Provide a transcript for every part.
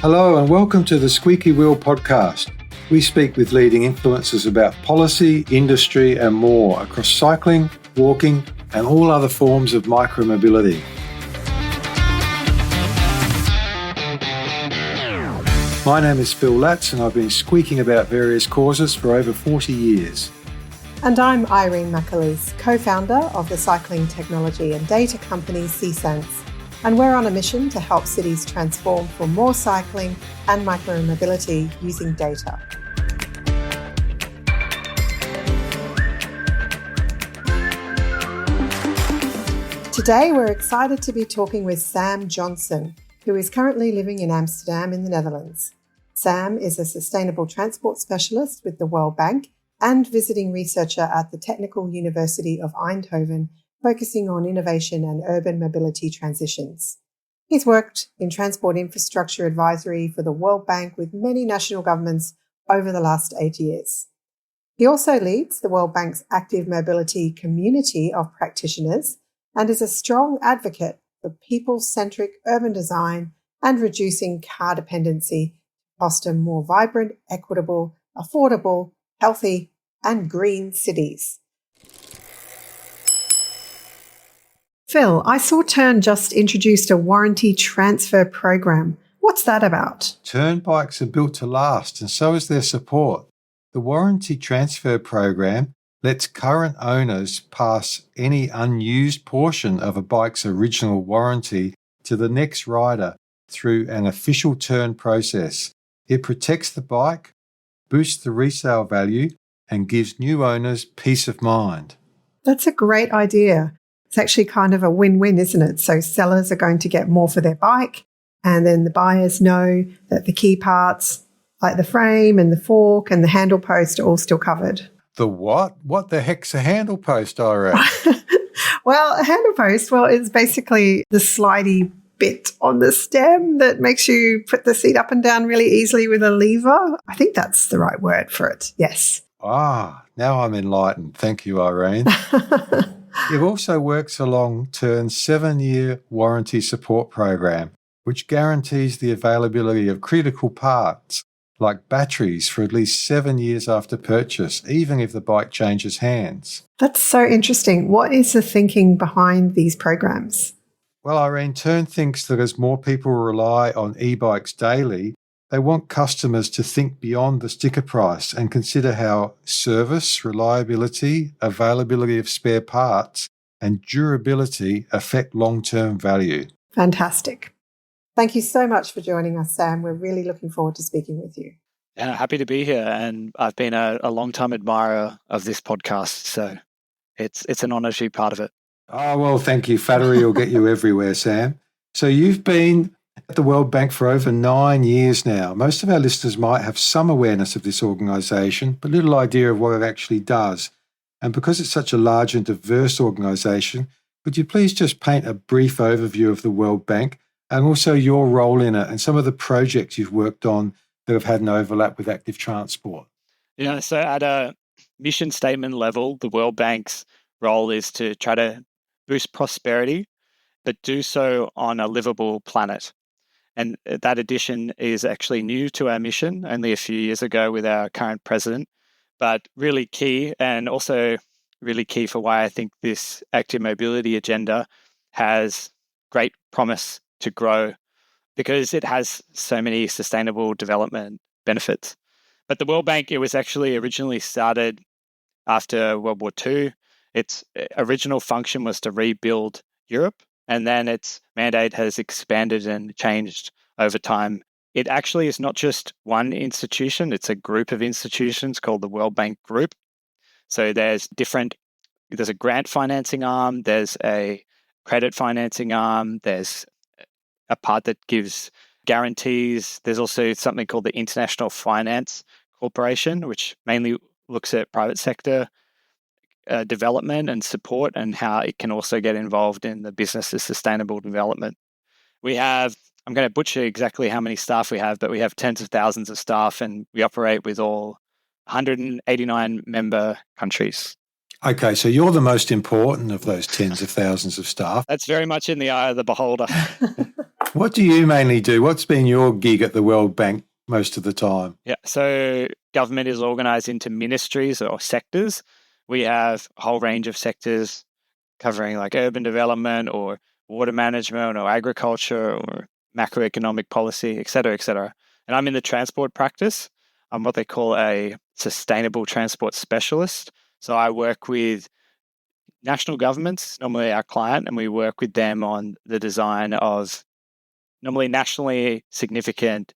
Hello and welcome to the Squeaky Wheel podcast. We speak with leading influencers about policy, industry and more across cycling, walking and all other forms of micromobility. My name is Phil Latz and I've been squeaking about various causes for over 40 years. And I'm Irene McAleese, co-founder of the cycling technology and data company cSense. And we're on a mission to help cities transform for more cycling and micromobility using data. Today, we're excited to be talking with Sam Johnson, who is currently living in Amsterdam in the Netherlands. Sam is a sustainable transport specialist with the World Bank and visiting researcher at the Technical University of Eindhoven, focusing on innovation and urban mobility transitions. He's worked in transport infrastructure advisory for the World Bank with many national governments over the last 8 years. He also leads the World Bank's active mobility community of practitioners and is a strong advocate for people-centric urban design and reducing car dependency to foster more vibrant, equitable, affordable, healthy and green cities. Phil, I saw Tern just introduced a warranty transfer program. What's that about? Tern bikes are built to last and so is their support. The warranty transfer program lets current owners pass any unused portion of a bike's original warranty to the next rider through an official Tern process. It protects the bike, boosts the resale value, and gives new owners peace of mind. That's a great idea. It's actually kind of a win-win, isn't it? So sellers are going to get more for their bike, and then the buyers know that the key parts, like the frame and the fork and the handle post, are all still covered. The what? What the heck's a handle post, Irene? Well, a handle post, it's basically the slidey bit on the stem that makes you put the seat up and down really easily with a lever. I think that's the right word for it. Yes. Now I'm enlightened. Thank you, Irene. It also works along Tern's 7-year warranty support program, which guarantees the availability of critical parts like batteries for at least 7 years after purchase, even if the bike changes hands. That's so interesting. What is the thinking behind these programs? Well, Irene, Tern thinks that as more people rely on e-bikes daily, they want customers to think beyond the sticker price and consider how service, reliability, availability of spare parts, and durability affect long-term value. Fantastic. Thank you so much for joining us, Sam. We're really looking forward to speaking with you. Yeah, happy to be here. And I've been a long-time admirer of this podcast, so it's an honour to be part of it. Oh, well, thank you. Flattery will get you everywhere, Sam. So you've been at the World Bank for over 9 years now. Most of our listeners might have some awareness of this organisation, but little idea of what it actually does. And because it's such a large and diverse organisation, could you please just paint a brief overview of the World Bank and also your role in it and some of the projects you've worked on that have had an overlap with active transport? So at a mission statement level, the World Bank's role is to try to boost prosperity, but do so on a livable planet. And that addition is actually new to our mission, only a few years ago with our current president, but really key, and also really key for why I think this active mobility agenda has great promise to grow, because it has so many sustainable development benefits. But the World Bank, it was actually originally started after World War II. Its original function was to rebuild Europe, and then its mandate has expanded and changed over time. It actually is not just one institution, it's a group of institutions called the World Bank Group. So there's a grant financing arm, there's a credit financing arm, there's a part that gives guarantees. There's also something called the International Finance Corporation, which mainly looks at private sector development and support and how it can also get involved in the business of sustainable development. I'm going to butcher exactly how many staff we have, but we have tens of thousands of staff and we operate with all 189 member countries. Okay, so you're the most important of those tens of thousands of staff. That's very much in the eye of the beholder. What do you mainly do? What's been your gig at the World Bank most of the time? Yeah, so government is organised into ministries or sectors. We have a whole range of sectors covering like urban development or water management or agriculture or macroeconomic policy, et cetera, et cetera. And I'm in the transport practice. I'm what they call a sustainable transport specialist. So I work with national governments, normally our client, and we work with them on the design of normally nationally significant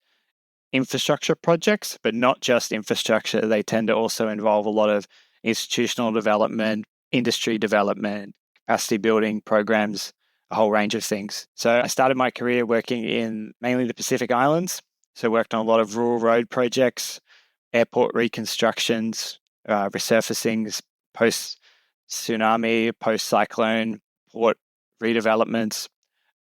infrastructure projects, but not just infrastructure. They tend to also involve a lot of institutional development, industry development, capacity building programs, a whole range of things. So I started my career working in mainly the Pacific Islands. So worked on a lot of rural road projects, airport reconstructions, resurfacings, post-tsunami, post-cyclone, port redevelopments.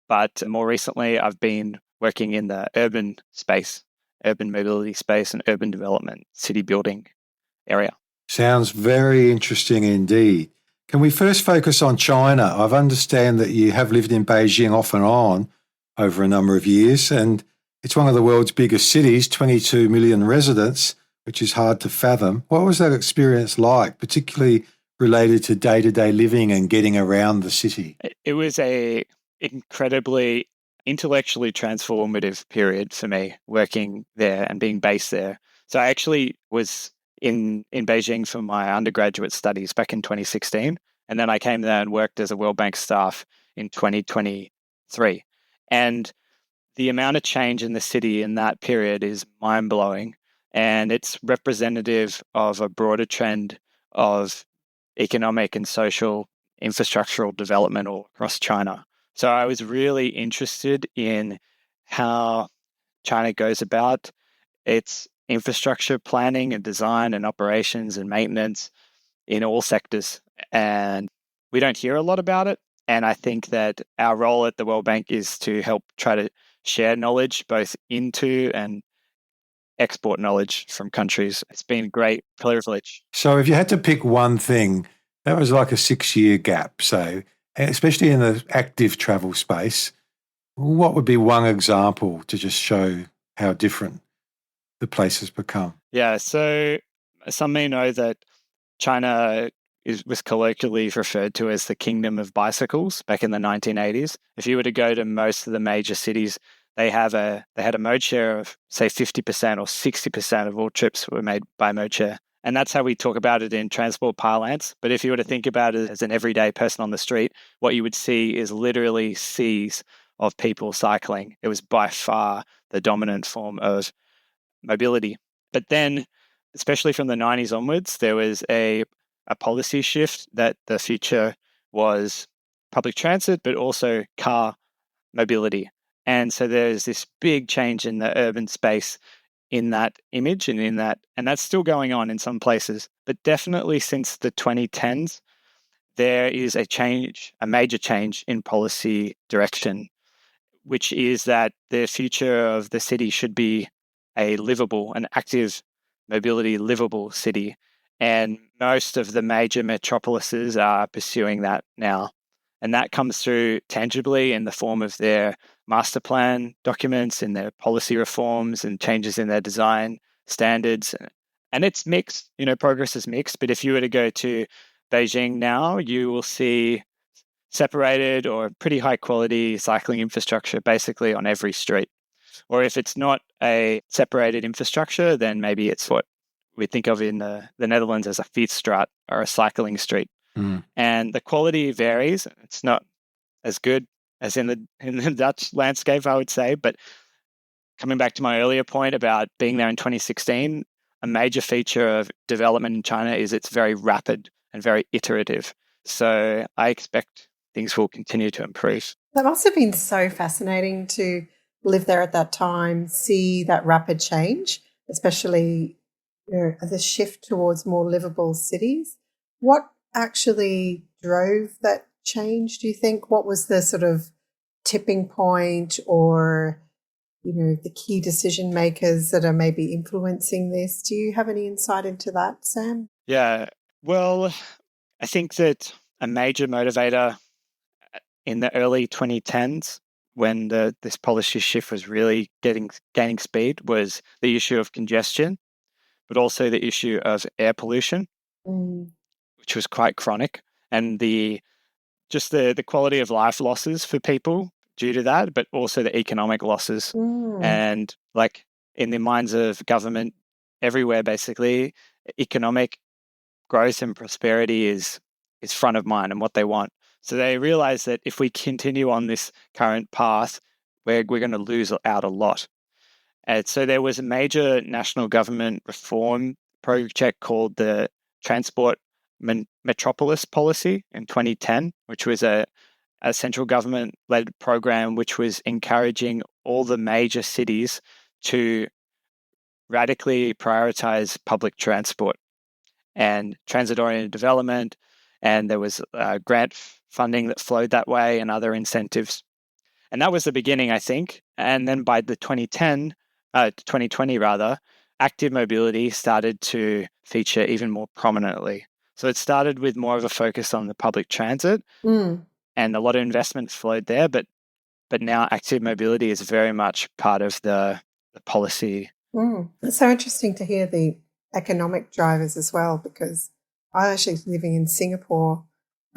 But more recently, I've been working in the urban space, urban mobility space and urban development, city building area. Sounds very interesting indeed. Can we first focus on China? I understand that you have lived in Beijing off and on over a number of years, and it's one of the world's biggest cities, 22 million residents, which is hard to fathom. What was that experience like, particularly related to day-to-day living and getting around the city? It was a incredibly intellectually transformative period for me working there and being based there. So I actually was in Beijing for my undergraduate studies back in 2016. And then I came there and worked as a World Bank staff in 2023. And the amount of change in the city in that period is mind-blowing. And it's representative of a broader trend of economic and social infrastructural development all across China. So I was really interested in how China goes about its infrastructure planning and design and operations and maintenance in all sectors. And we don't hear a lot about it. And I think that our role at the World Bank is to help try to share knowledge both into and export knowledge from countries. It's been a great privilege. So if you had to pick one thing, that was like a 6-year gap. So especially in the active travel space, what would be one example to just show how different the place has become? Yeah, so some may know that China was colloquially referred to as the kingdom of bicycles back in the 1980s. If you were to go to most of the major cities, they had a mode share of say 50% or 60% of all trips were made by mode share. And that's how we talk about it in transport parlance. But if you were to think about it as an everyday person on the street, what you would see is literally seas of people cycling. It was by far the dominant form of mobility. But then, especially from the 90s onwards, there was a policy shift that the future was public transit, but also car mobility. And so there's this big change in the urban space in that image and that's still going on in some places. But definitely since the 2010s, there is a major change in policy direction, which is that the future of the city should be an active mobility livable city. And most of the major metropolises are pursuing that now. And that comes through tangibly in the form of their master plan documents and their policy reforms and changes in their design standards. And it's mixed, progress is mixed. But if you were to go to Beijing now, you will see separated or pretty high quality cycling infrastructure basically on every street. Or if it's not a separated infrastructure, then maybe it's what we think of in the Netherlands as a fietsstraat or a cycling street. And the quality varies. It's not as good as in the Dutch landscape, I would say. But coming back to my earlier point about being there in 2016, a major feature of development in China is it's very rapid and very iterative. So I expect things will continue to improve. That must have been so fascinating to live there at that time, see that rapid change, especially the shift towards more livable cities. What actually drove that change, do you think? What was the sort of tipping point or, the key decision makers that are maybe influencing this? Do you have any insight into that, Sam? Yeah, well, I think that a major motivator in the early 2010s, when this policy shift was really gaining speed, was the issue of congestion, but also the issue of air pollution, which was quite chronic, and the quality of life losses for people due to that, but also the economic losses. And like in the minds of government everywhere, basically, economic growth and prosperity is front of mind and what they want. So they realize that if we continue on this current path, we're going to lose out a lot. And so there was a major national government reform project called the Transport Metropolis Policy in 2010, which was a central government-led program which was encouraging all the major cities to radically prioritize public transport and transit-oriented development. And there was grant funding that flowed that way and other incentives. And that was the beginning, I think. And then by the 2020 rather, active mobility started to feature even more prominently. So it started with more of a focus on the public transit, and a lot of investments flowed there. But now active mobility is very much part of the policy. It's so interesting to hear the economic drivers as well, because I was actually living in Singapore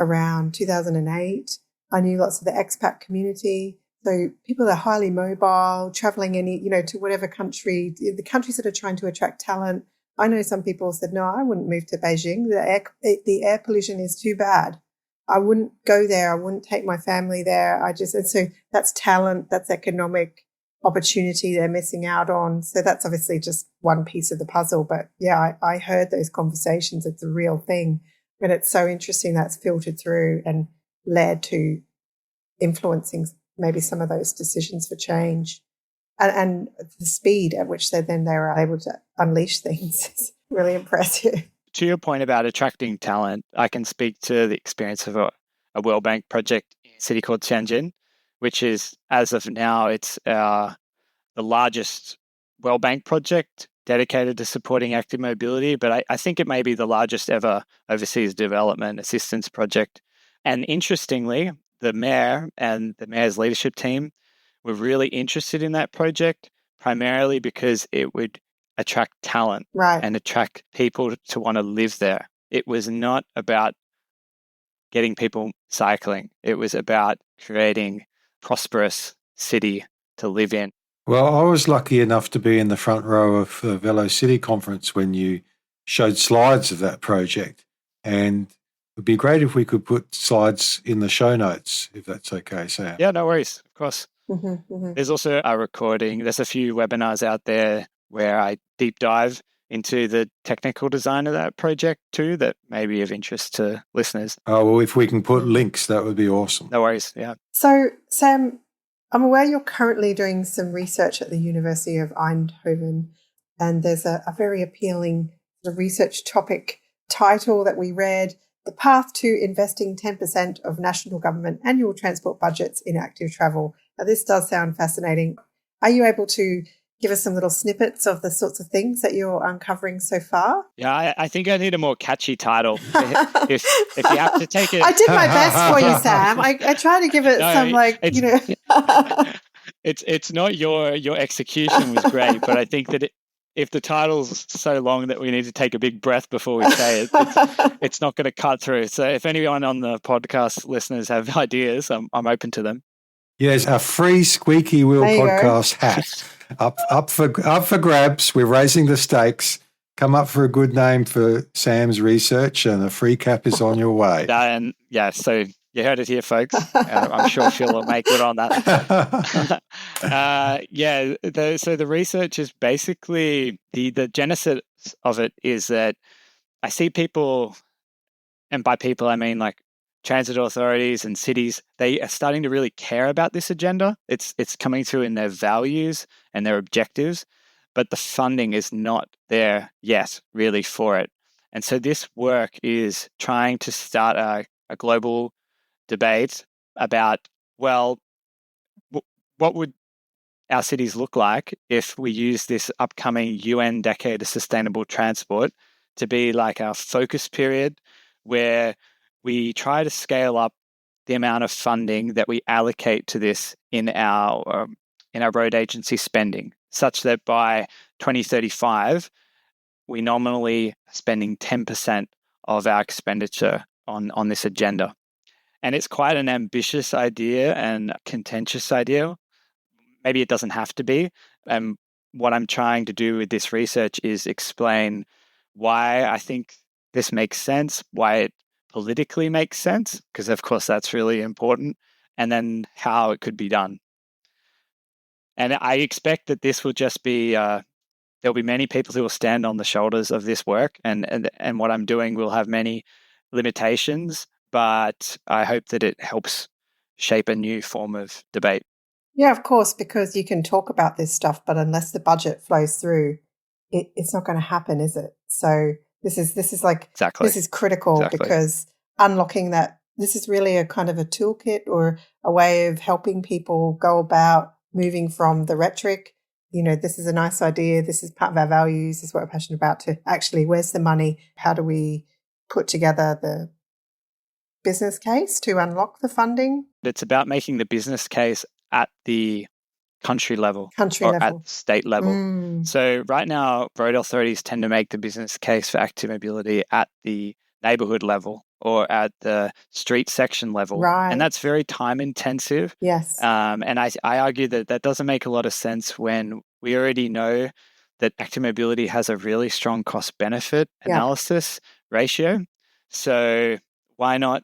around 2008. I knew lots of the expat community. So people that are highly mobile, traveling to whatever country, the countries that are trying to attract talent. I know some people said, no, I wouldn't move to Beijing. The air pollution is too bad. I wouldn't go there. I wouldn't take my family there. And so that's talent, that's economic opportunity they're missing out on. So that's obviously just one piece of the puzzle. But yeah, I heard those conversations. It's a real thing. And it's so interesting that's filtered through and led to influencing maybe some of those decisions for change. And the speed at which they are able to unleash things is really impressive. To your point about attracting talent, I can speak to the experience of a World Bank project in a city called Tianjin, which is, as of now, it's the largest World Bank project dedicated to supporting active mobility, but I think it may be the largest ever overseas development assistance project. And interestingly, the mayor and the mayor's leadership team were really interested in that project, primarily because it would attract talent and attract people to want to live there. It was not about getting people cycling. It was about creating a prosperous city to live in. Well, I was lucky enough to be in the front row of the Velo City conference when you showed slides of that project. And it would be great if we could put slides in the show notes, if that's okay, Sam. Yeah, no worries. Of course. There's also a recording. There's a few webinars out there where I deep dive into the technical design of that project too, that may be of interest to listeners. Oh, well, if we can put links, that would be awesome. No worries, yeah. So, Sam, I'm aware you're currently doing some research at the University of Eindhoven, and there's a very appealing research topic title that we read, The Path to Investing 10% of National Government Annual Transport Budgets in Active Travel. Now, this does sound fascinating. Are you able to give us some little snippets of the sorts of things that you're uncovering so far? Yeah, I think I need a more catchy title. if you have to take it... I did my best for you, Sam. I try to give it It's not your execution was great, but I think that if the title's so long that we need to take a big breath before we say it, it's not going to cut through. So if anyone on the podcast listeners have ideas, I'm open to them. Yes, a free squeaky wheel podcast hat up for grabs. We're raising the stakes. Come up for a good name for Sam's research, and a free cap is on your way. So you heard it here, folks. I'm sure Phil will make good on that. So the research is basically the genesis of it is that I see people, and by people I mean like transit authorities and cities, they are starting to really care about this agenda. It's coming through in their values and their objectives, but the funding is not there yet really for it. And so this work is trying to start a global debate about, well, what would our cities look like if we use this upcoming UN Decade of Sustainable Transport to be like our focus period where we try to scale up the amount of funding that we allocate to this in our road agency spending, such that by 2035, we nominally spending 10% of our expenditure on this agenda. And it's quite an ambitious idea and contentious idea. Maybe it doesn't have to be. And what I'm trying to do with this research is explain why I think this makes sense, why it politically makes sense, because of course that's really important, and then how it could be done. And I expect that this will just be, there'll be many people who will stand on the shoulders of this work, and what I'm doing will have many limitations, but I hope that it helps shape a new form of debate. Yeah, of course, because you can talk about this stuff, but unless the budget flows through, it's not going to happen, is it? So this is Exactly. This is critical because unlocking that, this is really a kind of a toolkit or a way of helping people go about moving from the rhetoric, this is a nice idea, this is part of our values, this is what we're passionate about, to actually, where's the money? How do we put together the business case to unlock the funding? It's about making the business case at the country level at state level. So right now, road authorities tend to make the business case for active mobility at the neighborhood level or at the street section level. Right. And that's very time intensive. Yes. And I argue that doesn't make a lot of sense when we already know that active mobility has a really strong cost benefit analysis ratio. So why not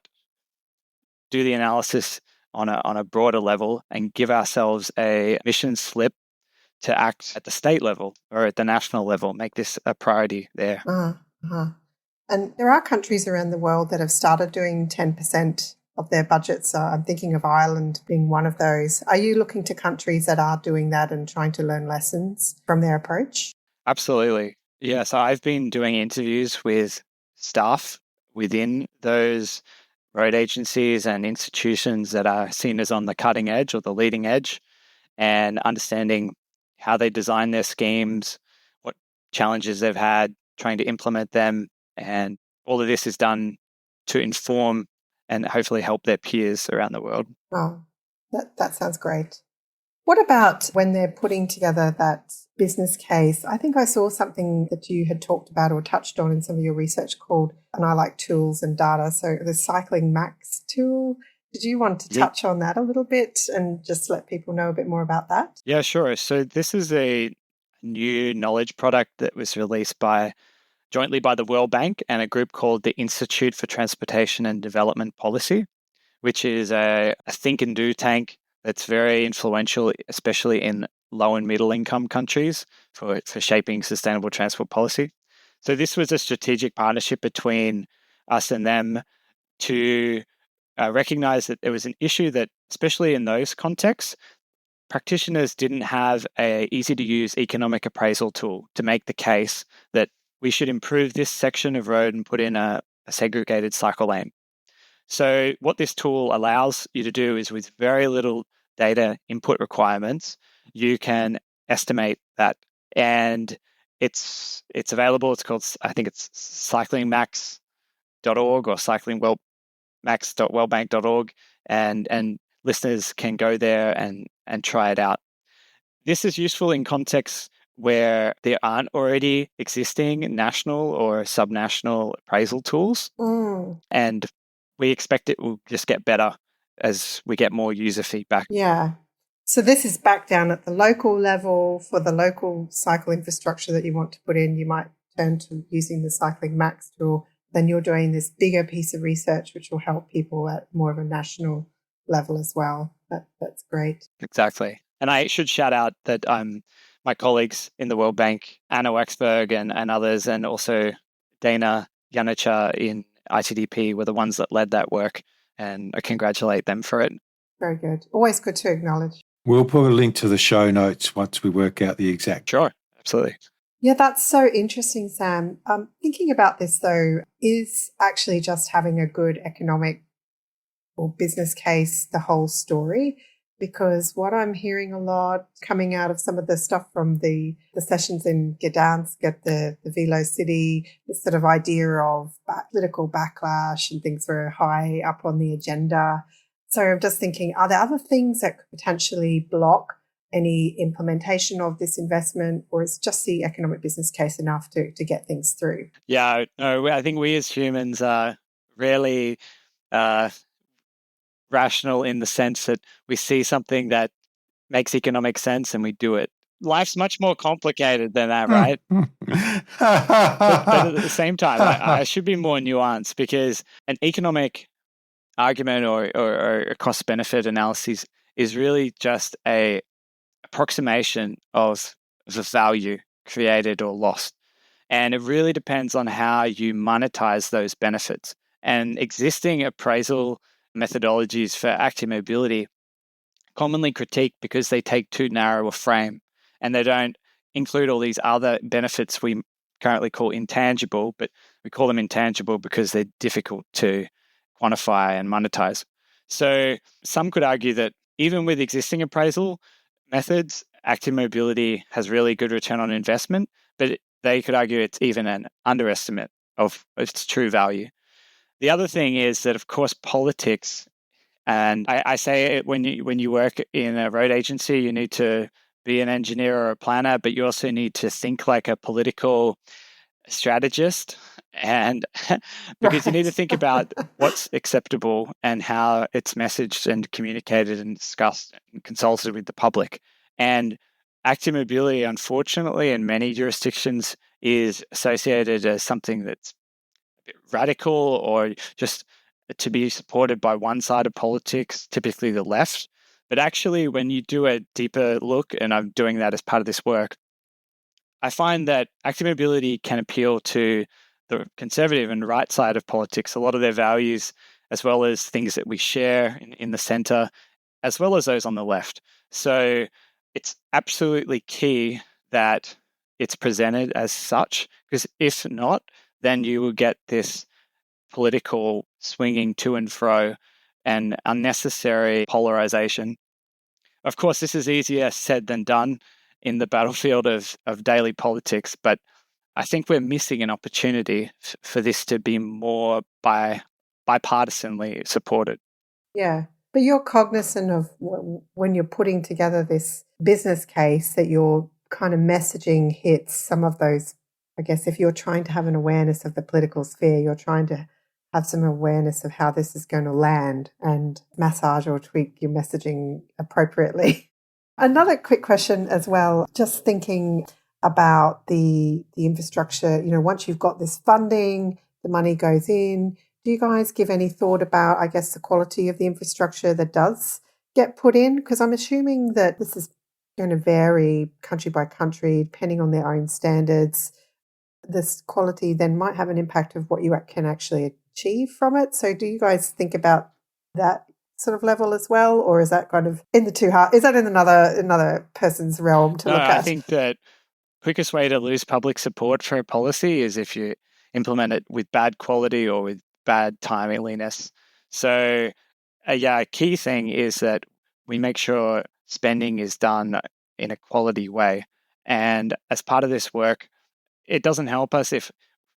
do the analysis on a broader level and give ourselves a mission slip to act at the state level or at the national level, make this a priority there. And there are countries around the world that have started doing 10% of their budgets. I'm thinking of Ireland being one of those. Are you looking to countries that are doing that and trying to learn lessons from their approach? Absolutely. Yeah, so I've been doing interviews with staff within those road agencies and institutions that are seen as on the cutting edge or the leading edge, and understanding how they design their schemes, what challenges they've had trying to implement them, and all of this is done to inform and hopefully help their peers around the world. Oh, that sounds great. What about when they're putting together that business case? I think I saw something that you had talked about or touched on in some of your research called, and I like tools and data, so the Cycling Max tool. Did you want to touch on that a little bit and just let people know a bit more about that? Yeah, sure. So this is a new knowledge product that was released jointly by the World Bank and a group called the Institute for Transportation and Development Policy, which is a think and do tank that's very influential, especially in low and middle income countries for shaping sustainable transport policy. So this was a strategic partnership between us and them to recognize that there was an issue that, especially in those contexts, practitioners didn't have a easy to use economic appraisal tool to make the case that we should improve this section of road and put in a segregated cycle lane. So what this tool allows you to do is, with very little data input requirements, you can estimate that. And it's available. It's called, I think it's cyclingmax.org or cyclingmax.wellbank.org, and listeners can go there and try it out. This is useful in contexts where there aren't already existing national or subnational appraisal tools. And we expect it will just get better as we get more user feedback. Yeah. So this is back down at the local level. For the local cycle infrastructure that you want to put in, you might turn to using the Cycling Max tool. Then you're doing this bigger piece of research, which will help people at more of a national level as well. That's great. Exactly. And I should shout out that my colleagues in the World Bank, Anna Waxberg and others, and also Dana Janicha in ITDP were the ones that led that work, and I congratulate them for it. Very good. Always good to acknowledge. We'll put a link to the show notes once we work out the exact. Sure, absolutely. Yeah, that's so interesting, Sam. Thinking about this, though, is actually just having a good economic or business case the whole story? because what I'm hearing a lot coming out of some of the stuff from the sessions in Gdansk at the Velo City, this sort of idea of political backlash and things were high up on the agenda. So I'm just thinking, are there other things that could potentially block any implementation of this investment, or is just the economic business case enough to get things through? Yeah, no, I think we as humans are rarely rational in the sense that we see something that makes economic sense and we do it. Life's much more complicated than that, right? But at the same time, I should be more nuanced, because an economic argument or a cost benefit analysis is really just a approximation of the value created or lost. And it really depends on how you monetize those benefits. And existing appraisal methodologies for active mobility commonly critiqued because they take too narrow a frame and they don't include all these other benefits we currently call intangible, but we call them intangible because they're difficult to quantify and monetize. So some could argue that even with existing appraisal methods, active mobility has really good return on investment, but they could argue it's even an underestimate of its true value. The other thing is that, of course, politics, and I say it when you work in a road agency, you need to be an engineer or a planner, but you also need to think like a political strategist, and because you need to think about what's acceptable and how it's messaged and communicated and discussed and consulted with the public. And active mobility, unfortunately, in many jurisdictions is associated as something that's a bit radical or just to be supported by one side of politics, typically the left. But actually, when you do a deeper look, and I'm doing that as part of this work, I find that active mobility can appeal to the conservative and right side of politics, a lot of their values, as well as things that we share in the center, as well as those on the left. So it's absolutely key that it's presented as such, because if not, then you will get this political swinging to and fro and unnecessary polarization. Of course, this is easier said than done in the battlefield of daily politics, but I think we're missing an opportunity for this to be more bipartisanly supported. Yeah. But you're cognizant of when you're putting together this business case that your kind of messaging hits some of those. I guess if you're trying to have an awareness of the political sphere, you're trying to have some awareness of how this is going to land and massage or tweak your messaging appropriately. Another quick question as well, just thinking about the infrastructure, once you've got this funding, the money goes in, do you guys give any thought about, I guess, the quality of the infrastructure that does get put in? Because I'm assuming that this is going to vary country by country, depending on their own standards. This quality then might have an impact of what you can actually achieve from it. So do you guys think about that sort of level as well, or is that kind of in the too hard? Is that in another person's realm to look at? I think that quickest way to lose public support for a policy is if you implement it with bad quality or with bad timeliness. So, a key thing is that we make sure spending is done in a quality way. And as part of this work, it doesn't help us if,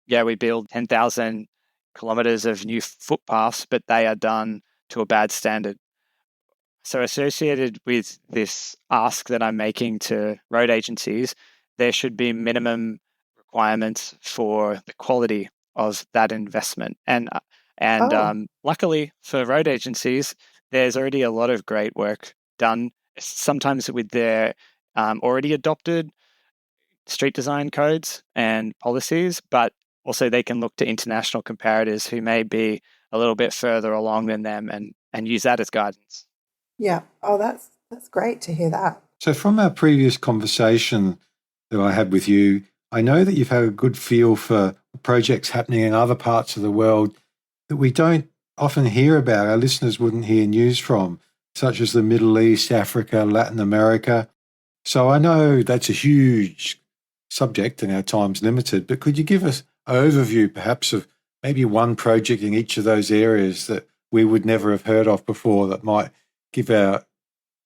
we build 10,000 kilometers of new footpaths, but they are done to a bad standard. So associated with this ask that I'm making to road agencies, there should be minimum requirements for the quality of that investment. And luckily for road agencies, there's already a lot of great work done, sometimes with their already adopted street design codes and policies, but also they can look to international comparators who may be a little bit further along than them and use that as guidance. Yeah. Oh, that's great to hear that. So from our previous conversation that I had with you, I know that you've had a good feel for projects happening in other parts of the world that we don't often hear about, our listeners wouldn't hear news from, such as the Middle East, Africa, Latin America. So I know that's a huge subject and our time's limited, but could you give us an overview perhaps of maybe one project in each of those areas that we would never have heard of before that might give our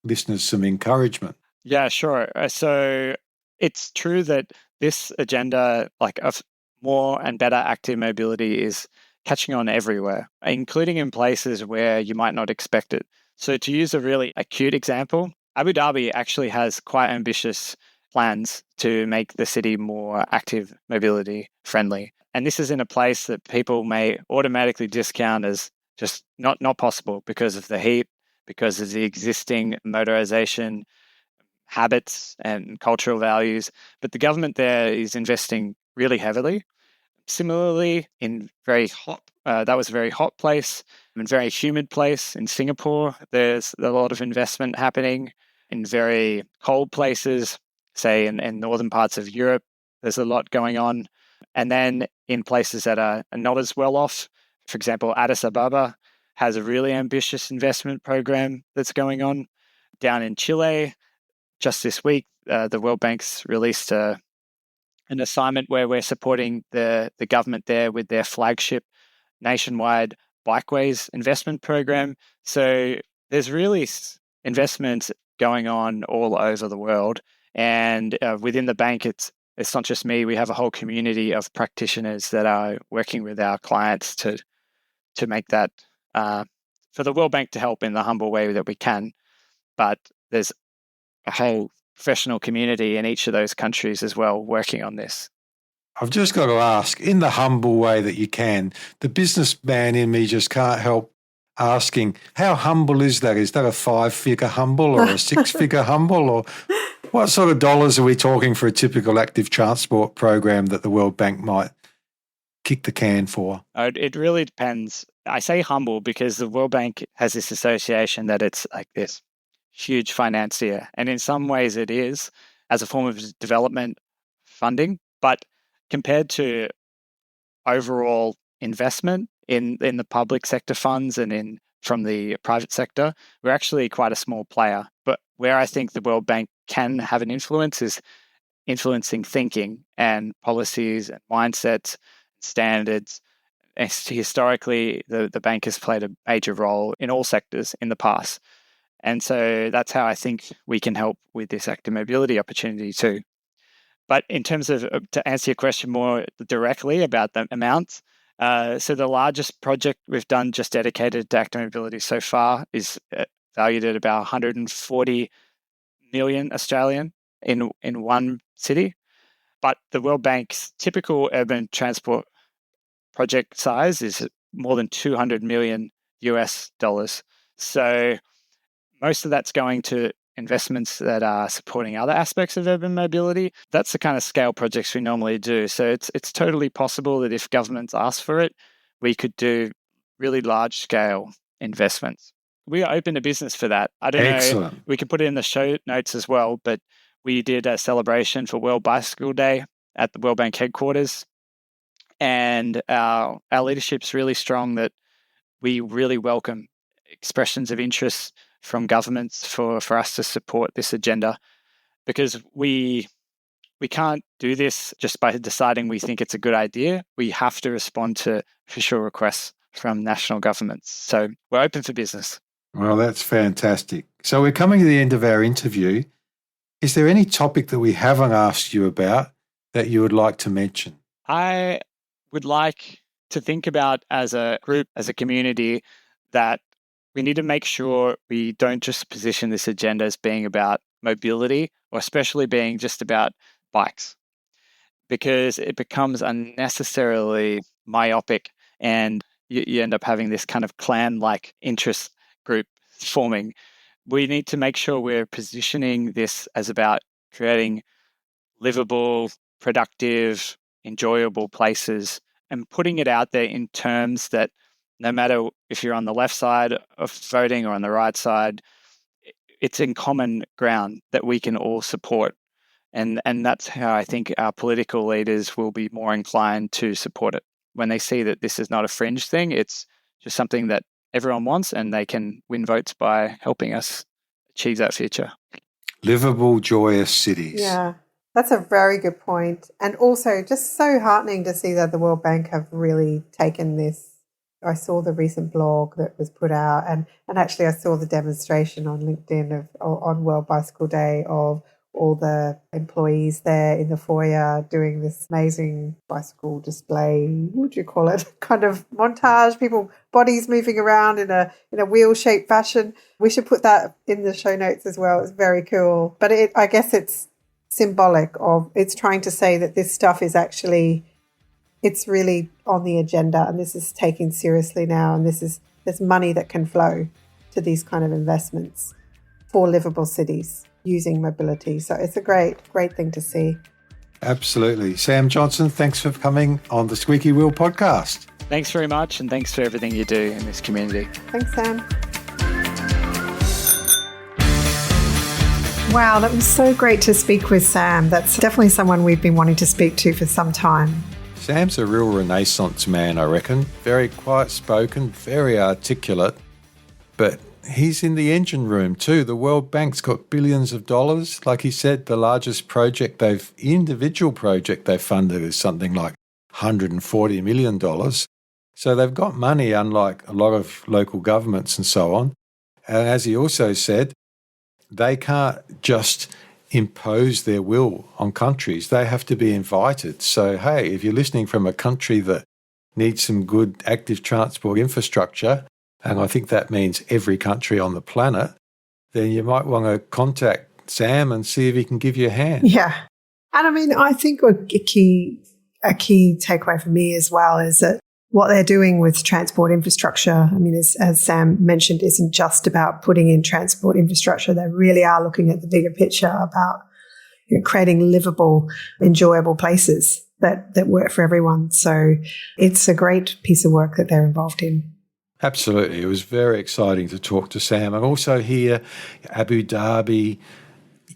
listeners some encouragement? Yeah, sure. So it's true that this agenda, like of more and better active mobility, is catching on everywhere, including in places where you might not expect it. So to use a really acute example, Abu Dhabi actually has quite ambitious plans to make the city more active mobility friendly. And this is in a place that people may automatically discount as just not possible because of the heat, because of the existing motorization habits and cultural values. But the government there is investing really heavily. Similarly, in that was a very hot place and very humid place in Singapore. There's a lot of investment happening. In very cold places, say in northern parts of Europe, there's a lot going on. And then in places that are not as well off, for example, Addis Ababa has a really ambitious investment program that's going on. Down in Chile, just this week, the World Bank's released an assignment where we're supporting the government there with their flagship nationwide bikeways investment program. So there's really investments going on all over the world. And within the bank, it's not just me. We have a whole community of practitioners that are working with our clients to make that for the World Bank to help in the humble way that we can. But there's a whole professional community in each of those countries as well working on this. I've just got to ask, in the humble way that you can, the businessman in me just can't help asking, how humble is that? Is that a 5-figure humble or a 6-figure humble? Or what sort of dollars are we talking for a typical active transport program that the World Bank might kick the can for? It really depends. I say humble because the World Bank has this association that it's like this huge financier. And in some ways it is as a form of development funding. But compared to overall investment in the public sector funds and from the private sector, we're actually quite a small player. But where I think the World Bank can have an influence is influencing thinking and policies and mindsets, standards. Historically, the bank has played a major role in all sectors in the past. And so that's how I think we can help with this active mobility opportunity too. But in terms of, to answer your question more directly about the amounts, so the largest project we've done just dedicated to active mobility so far is valued at about 140 million Australian in one city. But the World Bank's typical urban transport project size is more than 200 million US dollars. So most of that's going to investments that are supporting other aspects of urban mobility. That's the kind of scale projects we normally do. So it's totally possible that if governments ask for it, we could do really large scale investments. We are open to business for that. I don't Excellent. know, we can put it in the show notes as well, but we did a celebration for World Bicycle Day at the World Bank headquarters. And our leadership's really strong that we really welcome expressions of interest from governments for us to support this agenda, because we can't do this just by deciding we think it's a good idea. We have to respond to official requests from national governments. So we're open for business. Well, that's fantastic. So we're coming to the end of our interview. Is there any topic that we haven't asked you about that you would like to mention? I would like to think about as a group, as a community, that we need to make sure we don't just position this agenda as being about mobility, or especially being just about bikes, because it becomes unnecessarily myopic and you end up having this kind of clan-like interest group forming. We need to make sure we're positioning this as about creating livable, productive, enjoyable places and putting it out there in terms that no matter if you're on the left side of voting or on the right side, it's in common ground that we can all support. And that's how I think our political leaders will be more inclined to support it. When they see that this is not a fringe thing, it's just something that everyone wants, and they can win votes by helping us achieve that future. Livable, joyous cities. Yeah, that's a very good point. And also just so heartening to see that the World Bank have really taken this I saw the recent blog that was put out, and actually I saw the demonstration on LinkedIn on World Bicycle Day of all the employees there in the foyer doing this amazing bicycle display. What do you call it? Kind of montage, people bodies moving around in a wheel-shaped fashion. We should put that in the show notes as well. It's very cool. But I guess it's symbolic of, it's trying to say that this stuff is actually, it's really on the agenda, and this is taken seriously now, and there's money that can flow to these kind of investments for livable cities using mobility. So it's a great thing to see. Absolutely. Sam Johnson, thanks for coming on the Squeaky Wheel podcast. Thanks very much, and thanks for everything you do in this community. Thanks, Sam. Wow, that was so great to speak with Sam. That's definitely someone we've been wanting to speak to for some time. Sam's a real Renaissance man, I reckon. Very quiet-spoken, very articulate, but he's in the engine room too. The World Bank's got billions of dollars. Like he said, the largest individual project they've funded is something like $140 million. So they've got money, unlike a lot of local governments and so on. And as he also said, they can't just impose their will on countries. They have to be invited. So, hey, if you're listening from a country that needs some good active transport infrastructure, and I think that means every country on the planet, then you might want to contact Sam and see if he can give you a hand. Yeah. And I mean, I think a key takeaway for me as well is that what they're doing with transport infrastructure, I mean, as Sam mentioned, isn't just about putting in transport infrastructure. They really are looking at the bigger picture about creating livable, enjoyable places that work for everyone. So it's a great piece of work that they're involved in. Absolutely. It was very exciting to talk to Sam, and also hear Abu Dhabi,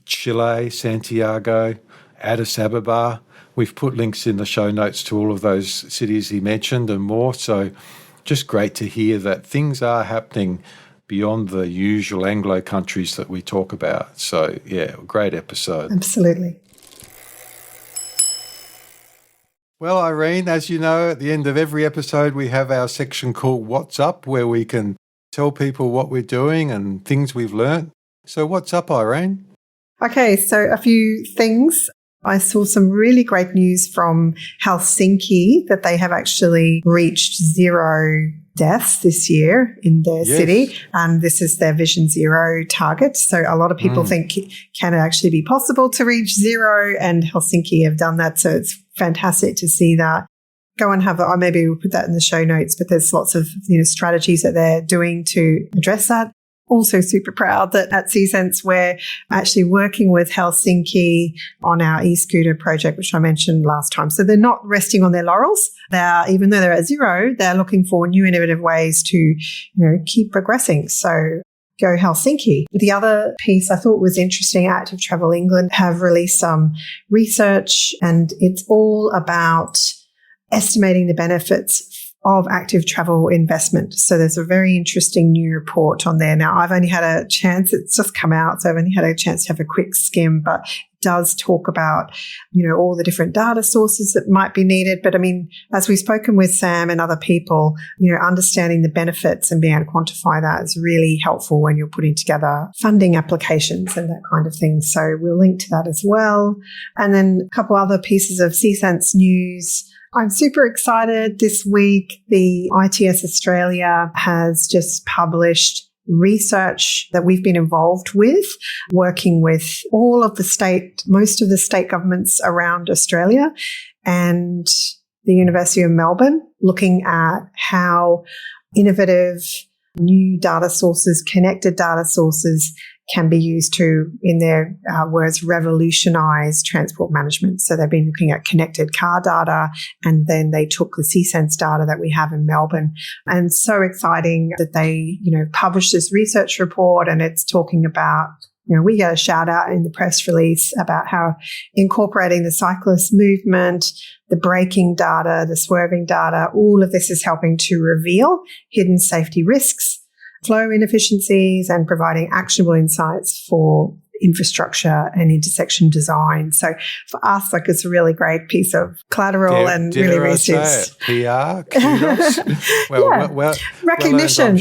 Chile, Santiago, Addis Ababa. We've put links in the show notes to all of those cities he mentioned and more. So just great to hear that things are happening beyond the usual Anglo countries that we talk about. So, yeah, great episode. Absolutely. Well, Irene, as you know, at the end of every episode, we have our section called What's Up, where we can tell people what we're doing and things we've learnt. So what's up, Irene? Okay, so a few things. I saw some really great news from Helsinki that they have actually reached 0 deaths this year in their city. And this is their Vision Zero target. So a lot of people think, can it actually be possible to reach 0? And Helsinki have done that. So it's fantastic to see that. Go and have maybe we'll put that in the show notes, but there's lots of strategies that they're doing to address that. Also super proud that at C-Sense we're actually working with Helsinki on our e-scooter project, which I mentioned last time. So they're not resting on their laurels. Even though they're at 0, they're looking for new innovative ways to, keep progressing. So go Helsinki. The other piece I thought was interesting, Active Travel England have released some research, and it's all about estimating the benefits of active travel investment. So there's a very interesting new report on there. Now, I've only had a chance, it's just come out, so I've only had a chance to have a quick skim, but it does talk about, all the different data sources that might be needed. But I mean, as we've spoken with Sam and other people, understanding the benefits and being able to quantify that is really helpful when you're putting together funding applications and that kind of thing. So we'll link to that as well. And then a couple other pieces of C-Sense news. I'm super excited. This week, the ITS Australia has just published research that we've been involved with, working with most of the state governments around Australia and the University of Melbourne, looking at how innovative new data sources, connected data sources can be used to, in their words, revolutionize transport management. So they've been looking at connected car data, and then they took the C-Sense data that we have in Melbourne. And so exciting that they, published this research report, and it's talking about, we get a shout out in the press release about how incorporating the cyclist movement, the braking data, the swerving data, all of this is helping to reveal hidden safety risks, flow inefficiencies, and providing actionable insights for infrastructure and intersection design. So for us, like, it's a really great piece of collateral and really research. PR, kudos. Recognition.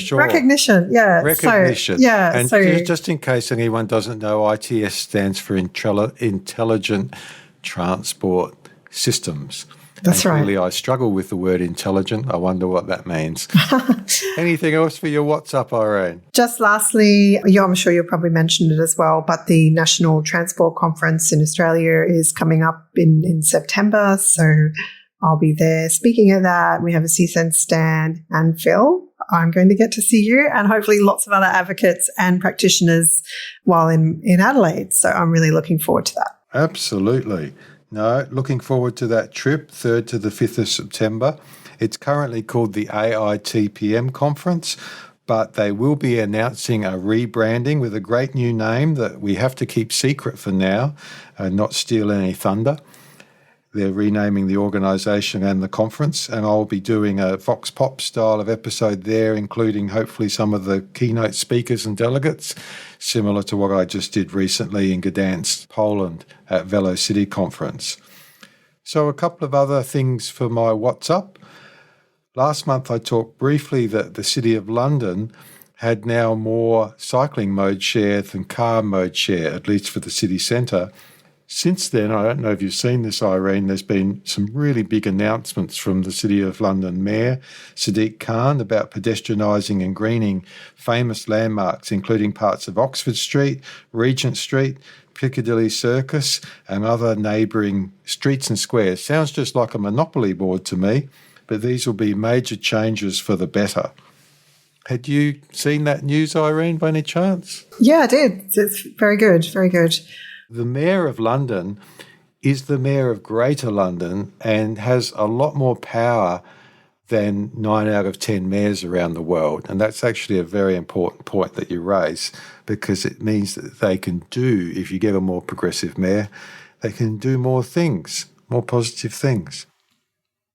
Yeah. Recognition. And So just in case anyone doesn't know, ITS stands for Intelligent Transport Systems. That's right. Really, I struggle with the word intelligent. I wonder what that means. Anything else for your WhatsApp, Irene? Just lastly, I'm sure you'll probably mention it as well, but the National Transport Conference in Australia is coming up in September. So I'll be there speaking at that. We have a CSEN stand. And Phil, I'm going to get to see you and hopefully lots of other advocates and practitioners while in Adelaide. So I'm really looking forward to that. Absolutely. No, looking forward to that trip, 3rd to the 5th of September. It's currently called the AITPM Conference, but they will be announcing a rebranding with a great new name that we have to keep secret for now and not steal any thunder. They're renaming the organisation and the conference, and I'll be doing a Vox Pop style of episode there, including hopefully some of the keynote speakers and delegates, similar to what I just did recently in Gdansk, Poland at Velo City Conference. So a couple of other things for my WhatsApp. Last month I talked briefly that the City of London had now more cycling mode share than car mode share, at least for the city centre. Since then, I don't know if you've seen this, Irene, there's been some really big announcements from the City of London Mayor, Sadiq Khan, about pedestrianising and greening famous landmarks, including parts of Oxford Street, Regent Street, Piccadilly Circus, and other neighbouring streets and squares. Sounds just like a monopoly board to me, but these will be major changes for the better. Had you seen that news, Irene, by any chance? Yeah, I did. It's very good, very good. The Mayor of London is the Mayor of Greater London and has a lot more power than 9 out of 10 mayors around the world. And that's actually a very important point that you raise, because it means that they can do, if you get a more progressive mayor, they can do more things, more positive things.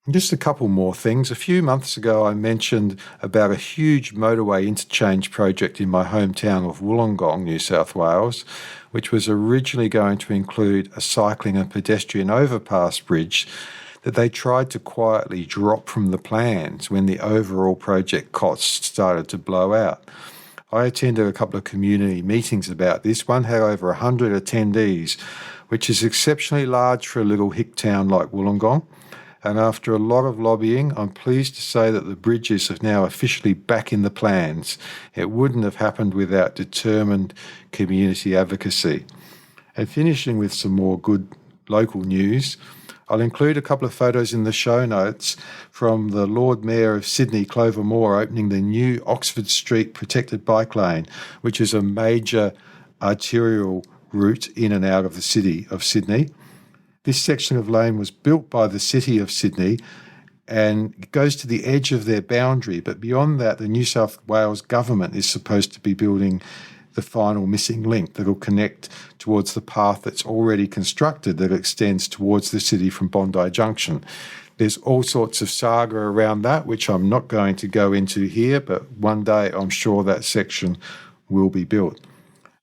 And just a couple more things. A few months ago, I mentioned about a huge motorway interchange project in my hometown of Wollongong, New South Wales, which was originally going to include a cycling and pedestrian overpass bridge that they tried to quietly drop from the plans when the overall project costs started to blow out. I attended a couple of community meetings about this. One had over 100 attendees, which is exceptionally large for a little hick town like Wollongong. And after a lot of lobbying, I'm pleased to say that the bridges are now officially back in the plans. It wouldn't have happened without determined community advocacy. And finishing with some more good local news, I'll include a couple of photos in the show notes from the Lord Mayor of Sydney, Clover Moore, opening the new Oxford Street protected bike lane, which is a major arterial route in and out of the city of Sydney. This section of lane was built by the City of Sydney and it goes to the edge of their boundary. But beyond that, the New South Wales government is supposed to be building the final missing link that will connect towards the path that's already constructed that extends towards the city from Bondi Junction. There's all sorts of saga around that, which I'm not going to go into here, but one day I'm sure that section will be built.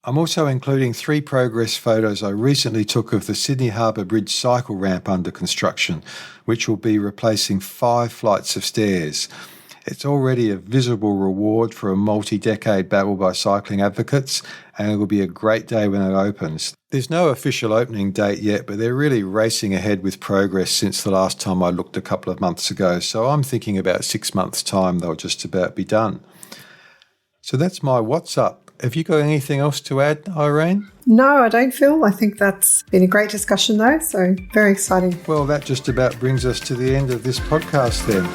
I'm also including 3 progress photos I recently took of the Sydney Harbour Bridge cycle ramp under construction, which will be replacing 5 flights of stairs. It's already a visible reward for a multi-decade battle by cycling advocates, and it will be a great day when it opens. There's no official opening date yet, but they're really racing ahead with progress since the last time I looked a couple of months ago, so I'm thinking about 6 months' time they'll just about be done. So that's my WhatsApp. Have you got anything else to add, Irene? No, I don't, Phil. I think that's been a great discussion though, so very exciting. Well, that just about brings us to the end of this podcast then.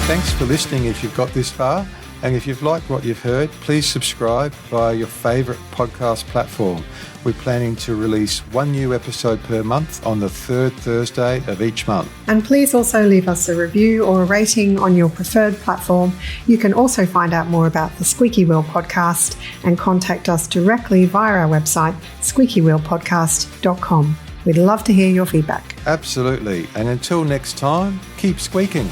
Thanks for listening if you've got this far, and if you've liked what you've heard, please subscribe via your favourite podcast platform. We're planning to release 1 new episode per month on the 3rd Thursday of each month. And please also leave us a review or a rating on your preferred platform. You can also find out more about the Squeaky Wheel podcast and contact us directly via our website, squeakywheelpodcast.com. We'd love to hear your feedback. Absolutely. And until next time, keep squeaking.